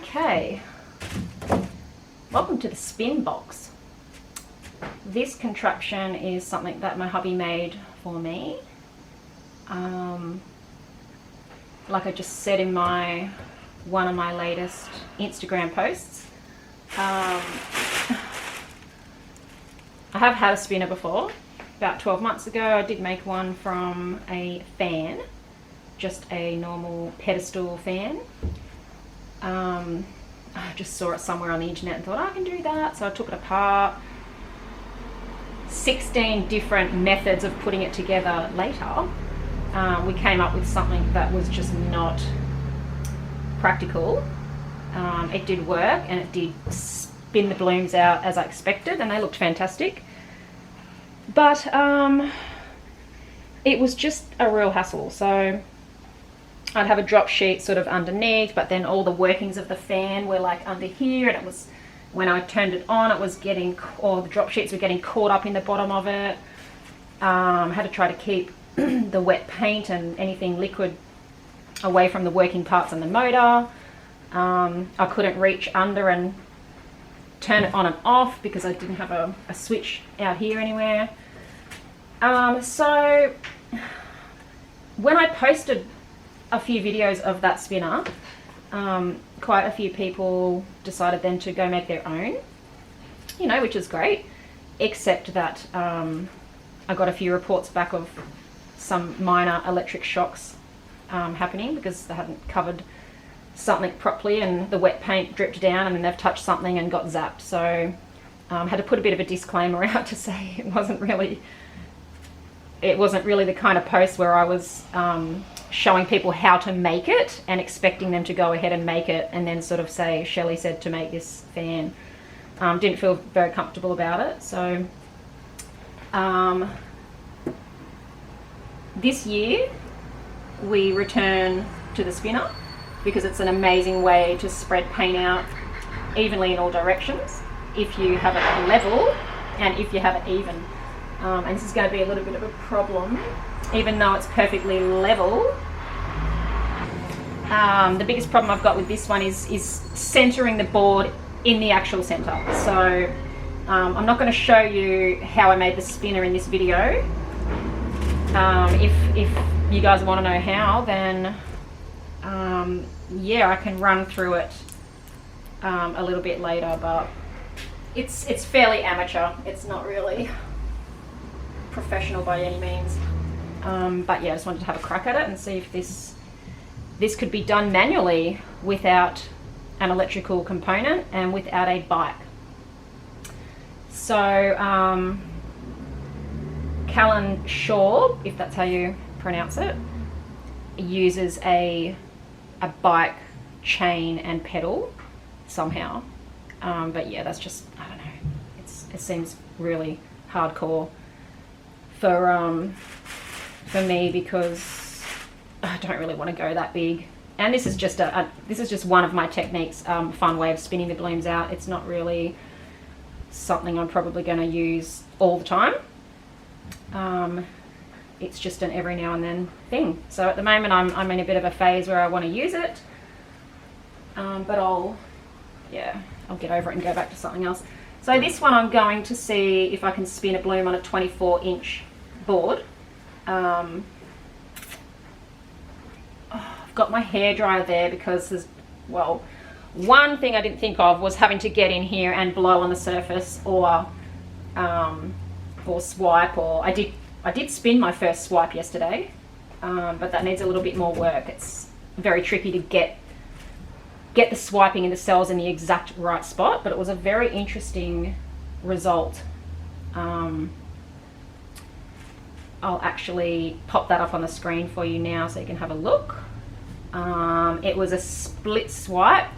Okay, welcome to the spin box. This contraption is something that my hubby made for me. Like I just said in one of my latest Instagram posts, I have had a spinner before. About 12 months ago I did make one from a fan, just a normal pedestal fan. I just saw it somewhere on the internet and thought I can do that, so I took it apart. 16 different methods of putting it together later, we came up with something that was just not practical. It did work and it did spin the blooms out as I expected, and they looked fantastic, but it was just a real hassle. So I'd have a drop sheet sort of underneath, but then all the workings of the fan were like under here, and it was, when I turned it on, it was getting, or the drop sheets were getting caught up in the bottom of it. Had to try to keep the wet paint and anything liquid away from the working parts and the motor. I couldn't reach under and turn it on and off because I didn't have a switch out here anywhere. So when I posted a few videos of that spinner, quite a few people decided then to go make their own, you know, which is great, except that I got a few reports back of some minor electric shocks happening because they hadn't covered something properly and the wet paint dripped down, and then they've touched something and got zapped. So had to put a bit of a disclaimer out to say it wasn't really the kind of post where I was showing people how to make it and expecting them to go ahead and make it and then sort of say, Shelee said to make this fan. Didn't feel very comfortable about it. So this year we return to the spinner because it's an amazing way to spread paint out evenly in all directions if you have it level and if you have it even. And this is going to be a little bit of a problem, even though it's perfectly level. The biggest problem I've got with this one is centering the board in the actual center. So I'm not going to show you how I made the spinner in this video. If you guys want to know how, then yeah, I can run through it a little bit later, but it's fairly amateur. It's not really professional by any means, but yeah, I just wanted to have a crack at it and see if this could be done manually without an electrical component and without a bike. So Callan Shaw, if that's how you pronounce it, uses a bike chain and pedal somehow, but yeah, that's just, I don't know, it seems really hardcore for me because I don't really want to go that big. And this is just one of my techniques, fun way of spinning the blooms out. It's not really something I'm probably going to use all the time. It's just an every now and then thing. So at the moment I'm in a bit of a phase where I want to use it, but I'll get over it and go back to something else. So this one I'm going to see if I can spin a bloom on a 24-inch board. I've got my hairdryer there because there's, well, one thing I didn't think of was having to get in here and blow on the surface or swipe, or I did spin my first swipe yesterday, but that needs a little bit more work. It's very tricky to get the swiping in the cells in the exact right spot, but it was a very interesting result. I'll actually pop that up on the screen for you now so you can have a look. It was a split swipe,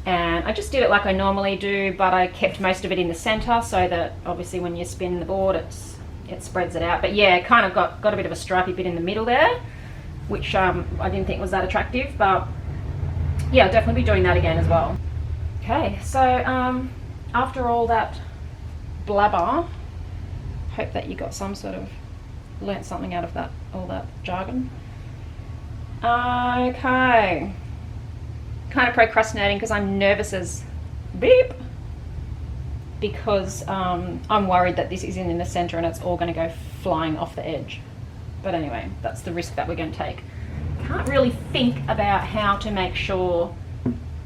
and I just did it like I normally do, but I kept most of it in the center so that obviously when you spin the board it spreads it out. But yeah, kind of got a bit of a stripy bit in the middle there, which I didn't think was that attractive, but yeah, I'll definitely be doing that again as well. Okay, so after all that blabber, hope that you got some sort of learnt something out of that, all that jargon. Okay, kind of procrastinating because I'm nervous as beep, because I'm worried that this isn't in the center and it's all going to go flying off the edge. But anyway, that's the risk that we're going to take. Can't really think about how to make sure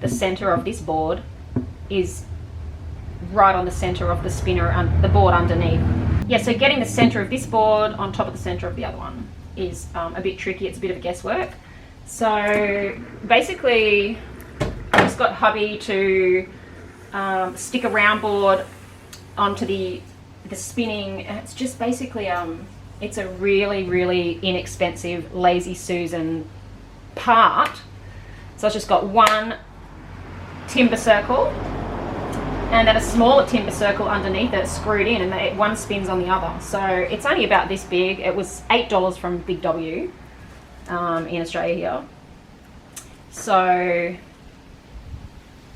the center of this board is right on the center of the spinner and the board underneath. Yeah, so getting the center of this board on top of the center of the other one is a bit tricky. It's a bit of a guesswork. So basically, I just got hubby to stick a round board onto the spinning, and it's just basically it's a really inexpensive Lazy Susan part. So I've just got one timber circle and then a smaller timber circle underneath it screwed in, and one spins on the other. So it's only about this big. It was $8 from Big W in Australia here. So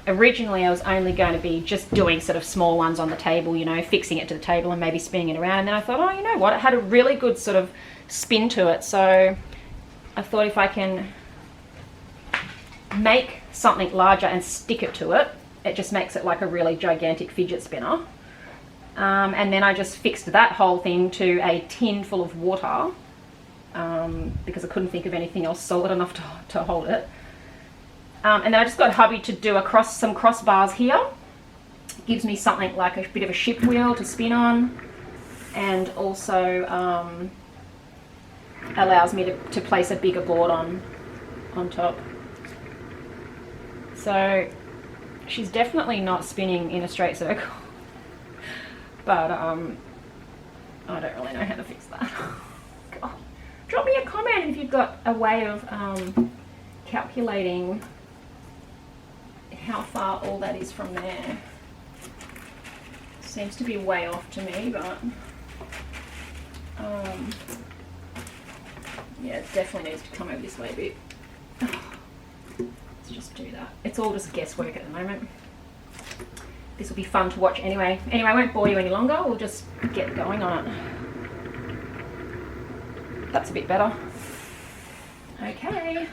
originally I was only going to be just doing sort of small ones on the table, you know, fixing it to the table and maybe spinning it around. And then I thought, oh, you know what, it had a really good sort of spin to it. So I thought if I can make something larger and stick it to it, it just makes it like a really gigantic fidget spinner. And then I just fixed that whole thing to a tin full of water because I couldn't think of anything else solid enough to hold it. And then I just got hubby to do some crossbars here. Gives me something like a bit of a ship wheel to spin on, and also allows me to place a bigger board on top. So she's definitely not spinning in a straight circle, but I don't really know how to fix that. God. Drop me a comment if you've got a way of calculating how far all that is from there. Seems to be way off to me, but yeah, it definitely needs to come over this way a bit. Let's just do that. It's all just guesswork at the moment. This will be fun to watch anyway. Anyway, I won't bore you any longer. We'll just get going on it. That's a bit better. Okay,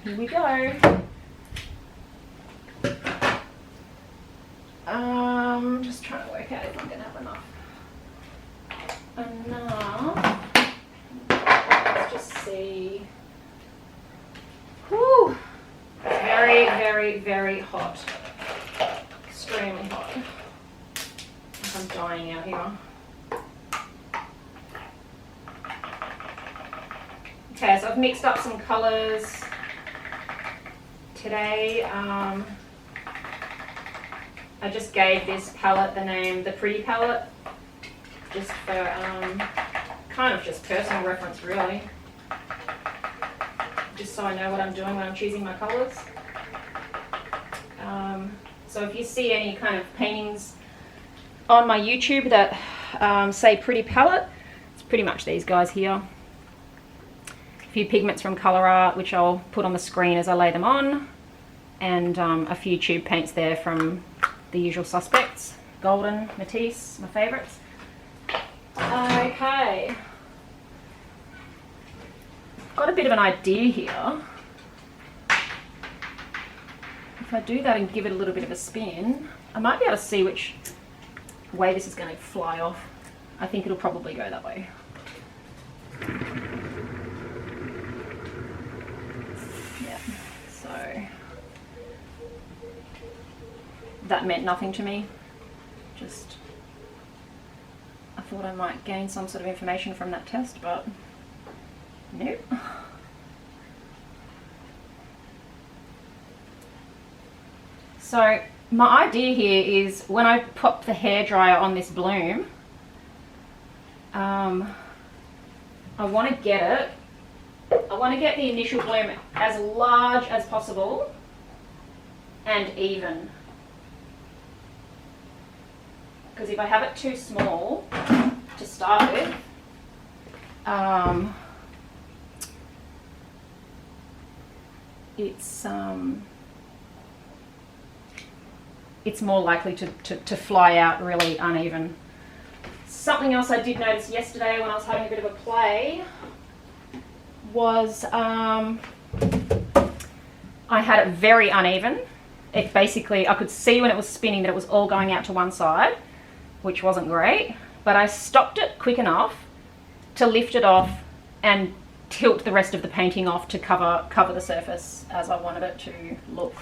here we go. Just trying to work out if I'm going to have enough. Let's just see. Whew. Very hot. Extremely hot. I'm dying out here. Okay, so I've mixed up some colours today. I just gave this palette the name The Pretty Palette, just for kind of just personal reference really, just so I know what I'm doing when I'm choosing my colours. So if you see any kind of paintings on my YouTube that say Pretty Palette, it's pretty much these guys here. A few pigments from ColourArte, which I'll put on the screen as I lay them on, and a few tube paints there from the usual suspects. Golden, Mattisse, my favourites. Okay. Got a bit of an idea here. If I do that and give it a little bit of a spin, I might be able to see which way this is going to fly off. I think it'll probably go that way. Yeah, so that meant nothing to me. Just, I thought I might gain some sort of information from that test, but nope. So my idea here is when I pop the hairdryer on this bloom, I want to get the initial bloom as large as possible and even. Because if I have it too small to start with, it's more likely to fly out really uneven. Something else I did notice yesterday when I was having a bit of a play was I had it very uneven. It basically, I could see when it was spinning that it was all going out to one side, which wasn't great, but I stopped it quick enough to lift it off and tilt the rest of the painting off to cover the surface as I wanted it to look.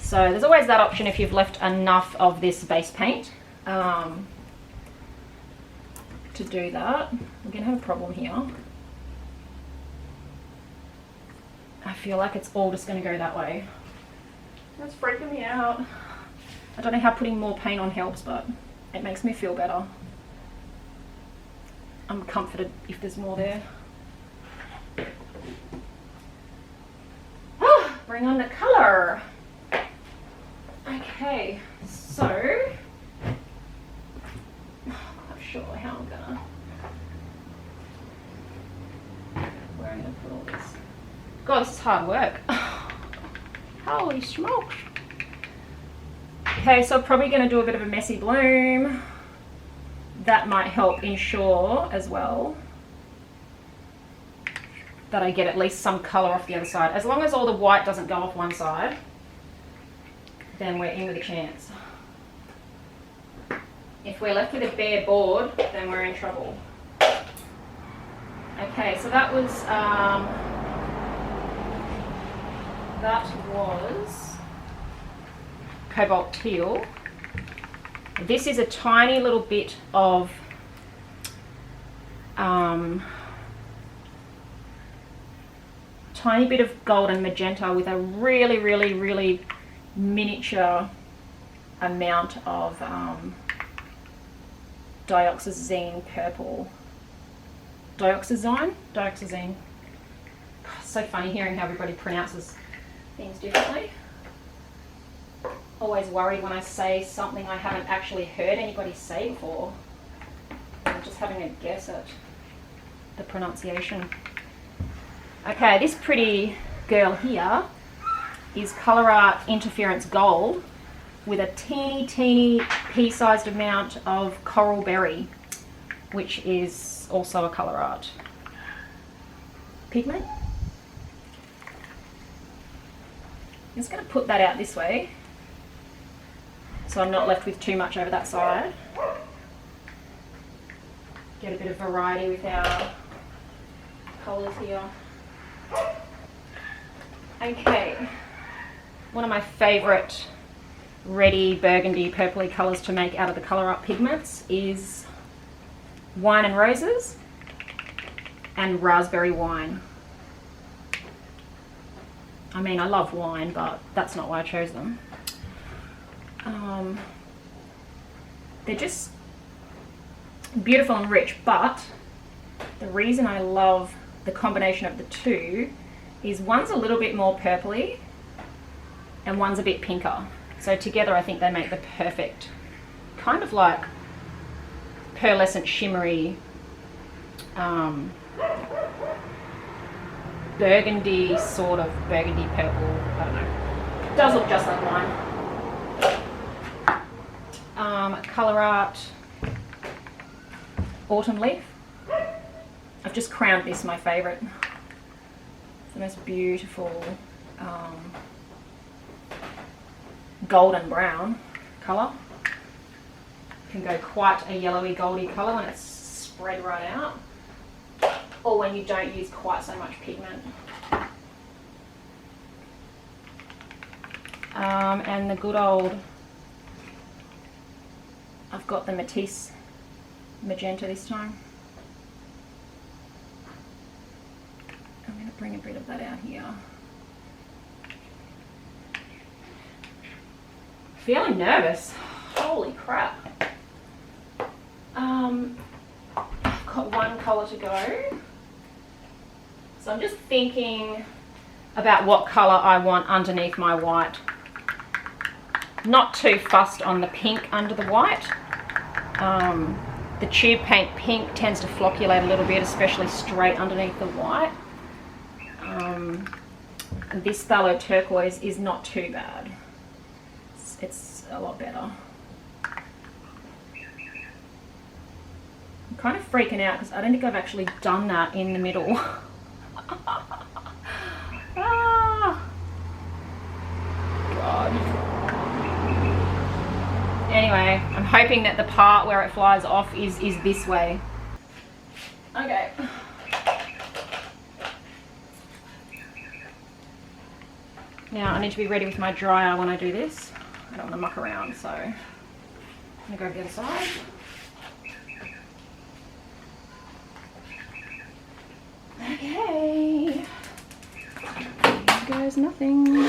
So there's always that option if you've left enough of this base paint to do that. I'm gonna have a problem here. I feel like it's all just gonna go that way. That's freaking me out. I don't know how putting more paint on helps, but it makes me feel better. I'm comforted if there's more there. Bring on the colour. Okay, so I'm not sure how I'm gonna, where I'm gonna put all this. God, this is hard work. Holy smokes. Okay, so I'm probably gonna do a bit of a messy bloom. That might help ensure as well that I get at least some colour off the other side. As long as all the white doesn't go off one side, then we're in with a chance. If we're left with a bare board, then we're in trouble. Okay, so that was Cobalt Teal. This is a tiny little bit of gold and magenta with a really miniature amount of Dioxazine purple. Dioxazine? Dioxazine. It's so funny hearing how everybody pronounces things differently. Always worried when I say something I haven't actually heard anybody say before. I'm just having a guess at the pronunciation. Okay, this pretty girl here is ColourArte Interference Gold with a teeny pea-sized amount of Coral Berry, which is also a ColourArte pigment. I'm just going to put that out this way so I'm not left with too much over that side. Get a bit of variety with our colours here. Okay, one of my favourite reddy, burgundy, purpley colours to make out of the ColourArte pigments is Wine and Roses and Raspberry Wine. I mean, I love wine, but that's not why I chose them. They're just beautiful and rich, but the reason I love the combination of the two is one's a little bit more purpley and one's a bit pinker. So together I think they make the perfect kind of like pearlescent shimmery burgundy, sort of burgundy purple, I don't know. It does look just like wine. ColourArte Autumn Leaf. I've just crowned this my favourite. It's the most beautiful golden brown colour. Can go quite a yellowy goldy colour when it's spread right out, or when you don't use quite so much pigment. And the good old, I've got the Mattisse Magenta this time. I'm going to bring a bit of that out here. Feeling nervous. Holy crap. I've got one colour to go. So I'm just thinking about what colour I want underneath my white. Not too fussed on the pink under the white. The tube paint pink tends to flocculate a little bit, especially straight underneath the white. This Pthalo turquoise is not too bad. It's a lot better. I'm kind of freaking out because I don't think I've actually done that in the middle. God. Anyway, I'm hoping that the part where it flies off is this way. Okay. Now I need to be ready with my dryer when I do this. I don't want to muck around, so I'm going to go to the other side. Okay. Here goes nothing.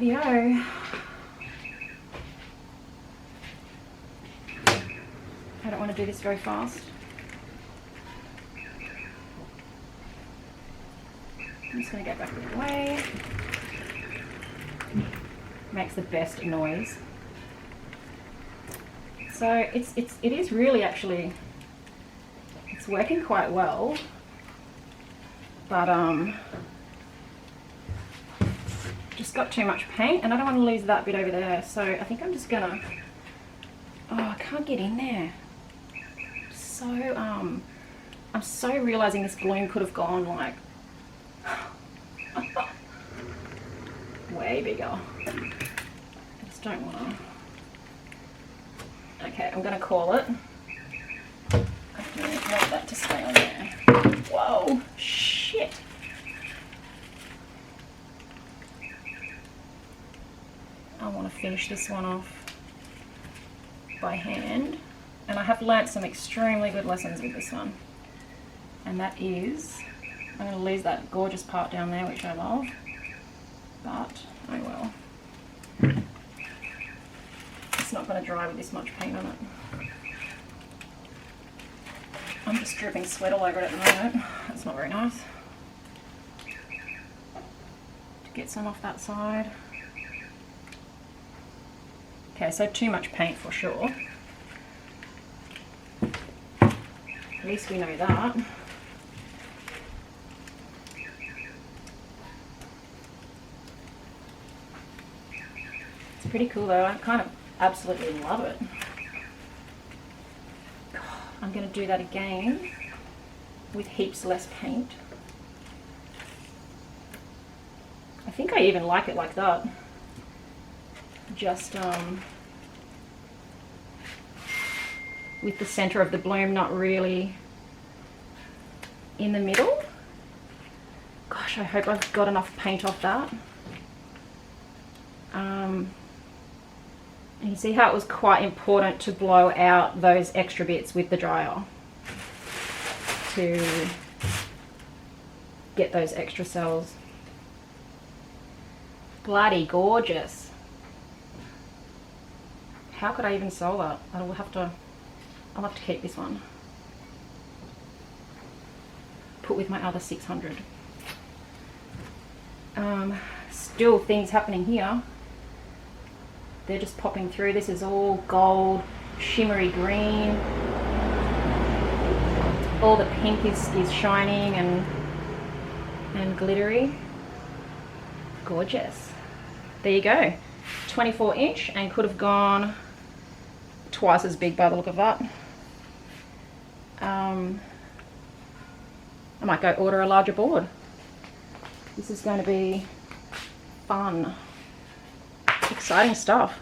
Rightio. I don't want to do this very fast. I'm just going to go back the way. Makes the best noise. So it is really actually, it's working quite well, but just got too much paint and I don't want to lose that bit over there, so I think I'm just gonna, oh, I can't get in there. So I'm so realizing this bloom could have gone like way bigger. I just don't want to. Okay, I'm gonna call it. I really want that to stay on there. Whoa, shit. I want to finish this one off by hand, and I have learnt some extremely good lessons with this one, and that is, I'm going to lose that gorgeous part down there which I love, but I will. It's not going to dry with this much paint on it. I'm just dripping sweat all over it at the moment. That's not very nice. To get some off that side. Okay, so too much paint for sure. At least we know that. It's pretty cool though. I kind of absolutely love it. I'm going to do that again with heaps less paint. I think I even like it like that. Just with the center of the bloom not really in the middle. Gosh, I hope I've got enough paint off that. And you see how it was quite important to blow out those extra bits with the dryer to get those extra cells. Bloody gorgeous. How could I even sell that? I'll have to keep this one. Put with my other 600. Still things happening here. They're just popping through. This is all gold, shimmery green. All the pink is shining and glittery. Gorgeous. There you go. 24 inch and could have gone twice as big by the look of that. I might go order a larger board. This is going to be fun. Exciting stuff.